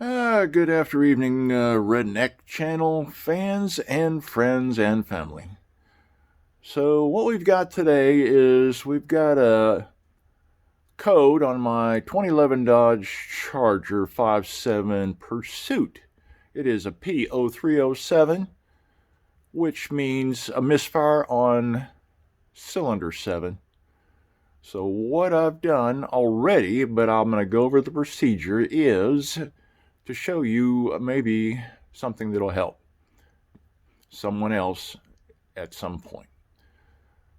Good after evening, Redneck Channel fans and friends and family. So what we've got today is we've got a code on my 2011 Dodge Charger 57 Pursuit. It is a P037, which means a misfire on cylinder 7. So what I've done already, but I'm going to go over the procedure, is to show you maybe something that'll help someone else at some point.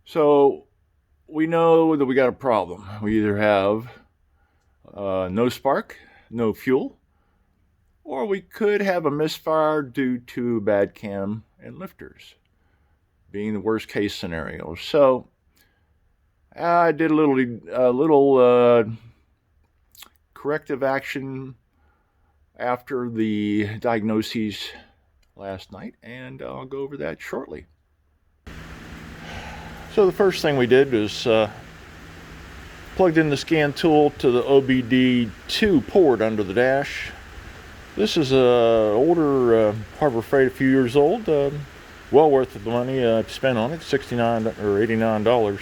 So we know that we got a problem. We either have no spark, no fuel, or we could have a misfire due to bad cam and lifters, being the worst case scenario. So I did a little corrective action after the diagnoses last night, and I'll go over that shortly. So the first thing we did was plugged in the scan tool to the OBD2 port under the dash. This is a older Harbor Freight, a few years old, well worth the money to spend on it, $69 or $89.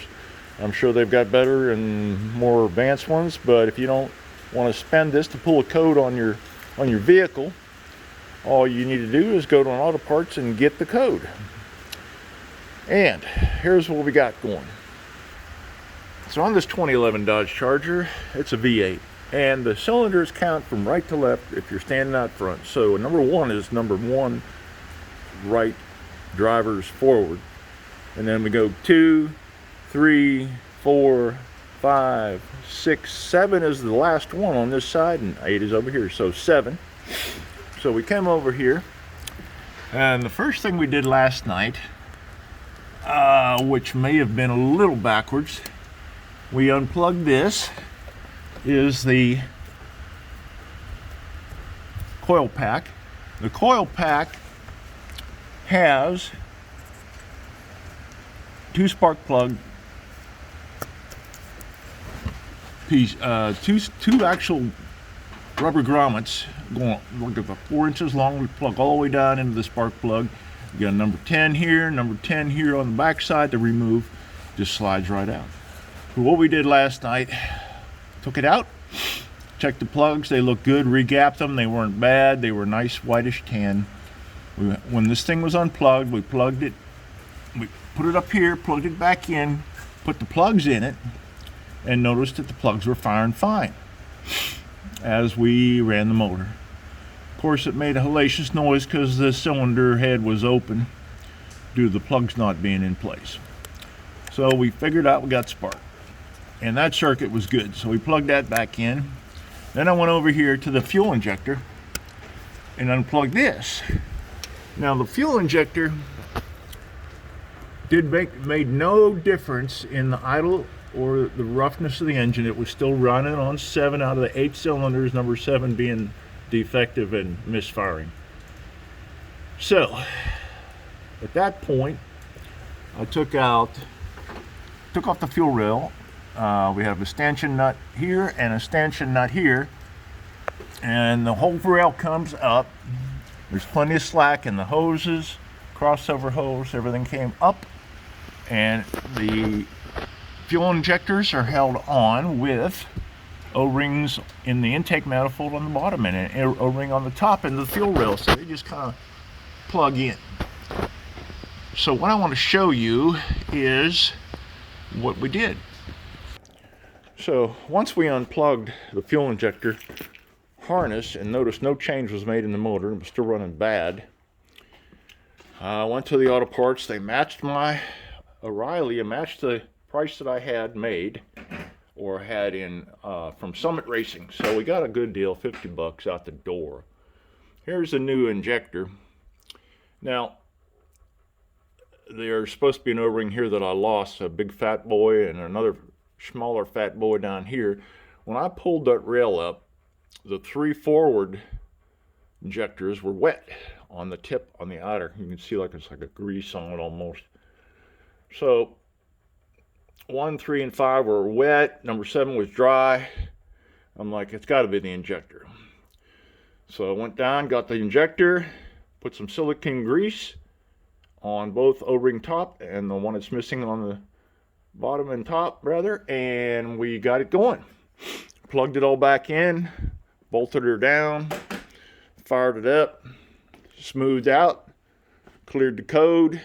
I'm sure they've got better and more advanced ones, but if you don't want to spend this to pull a code on your vehicle, all you need to do is go to an auto parts and get the code. And here's what we got going. So on this 2011 Dodge Charger, it's a V8, and the cylinders count from right to left if you're standing out front. So number one is number one, right drivers forward, and then we go 2, 3, 4, 5, 6, 7 is the last one on this side, and 8 is over here, so 7. So we came over here, and the first thing we did last night, which may have been a little backwards, we unplugged this, is the coil pack. The coil pack has 2 spark plug piece, two actual rubber grommets going like about 4 inches long. We plug all the way down into the spark plug. You got number 10 here, number 10 here on the back side to remove. Just slides right out. So what we did last night, took it out, checked the plugs, they looked good, regapped them, they weren't bad, they were nice whitish tan. When this thing was unplugged, we plugged it, we put it up here, plugged it back in, put the plugs in it, and noticed that the plugs were firing fine as we ran the motor. Of course, it made a hellacious noise because the cylinder head was open due to the plugs not being in place. So we figured out we got spark, and that circuit was good, so we plugged that back in. Then I went over here to the fuel injector and unplugged this. Now the fuel injector made no difference in the idle or the roughness of the engine. It was still running on 7 out of the 8 cylinders, number 7 being defective and misfiring. So at that point, I took off the fuel rail. We have a stanchion nut here and a stanchion nut here, and the whole rail comes up. There's plenty of slack in the hoses, crossover hose, everything came up, and the fuel injectors are held on with O-rings in the intake manifold on the bottom and an O-ring on the top and the fuel rail, so they just kind of plug in. So what I want to show you is what we did. So once we unplugged the fuel injector harness and noticed no change was made in the motor, it was still running bad, I went to the auto parts. They matched my O'Reilly, it matched the price that I had made or had in from Summit Racing. So we got a good deal, $50 out the door. Here's the new injector. Now there's supposed to be an O-ring here that I lost, a big fat boy and another smaller fat boy down here. When I pulled that rail up, the 3 forward injectors were wet on the tip, on the outer. You can see like it's like a grease on it almost. So 1, 3, and 5 were wet. Number 7 was dry. I'm like, it's got to be the injector. So I went down, got the injector, put some silicone grease on both O-ring top and the one that's missing on the bottom and top rather, and we got it going. Plugged it all back in, bolted her down, fired it up, smoothed out, cleared the code,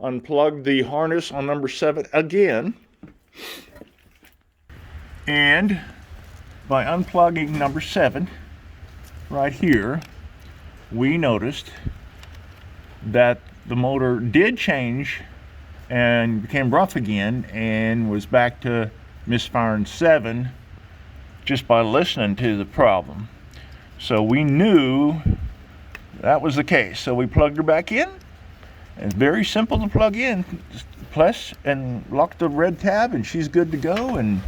unplugged the harness on number 7 again, and by unplugging number 7 right here, we noticed that the motor did change and became rough again and was back to misfiring 7 just by listening to the problem. So we knew that was the case. So we plugged her back in. It's very simple to plug in. Just press and lock the red tab and she's good to go, and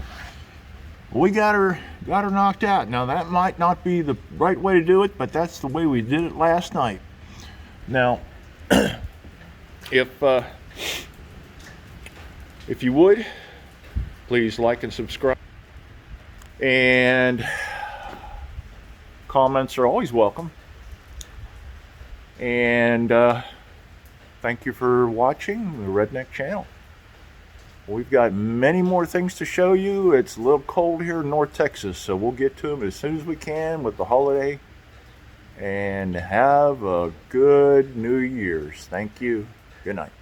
we got her knocked out. Now that might not be the right way to do it, but that's the way we did it last night. Now if you would, please like and subscribe. And comments are always welcome. And thank you for watching the Redneck Channel. We've got many more things to show you. It's a little cold here in North Texas, so we'll get to them as soon as we can with the holiday. And have a good New Year's. Thank you. Good night.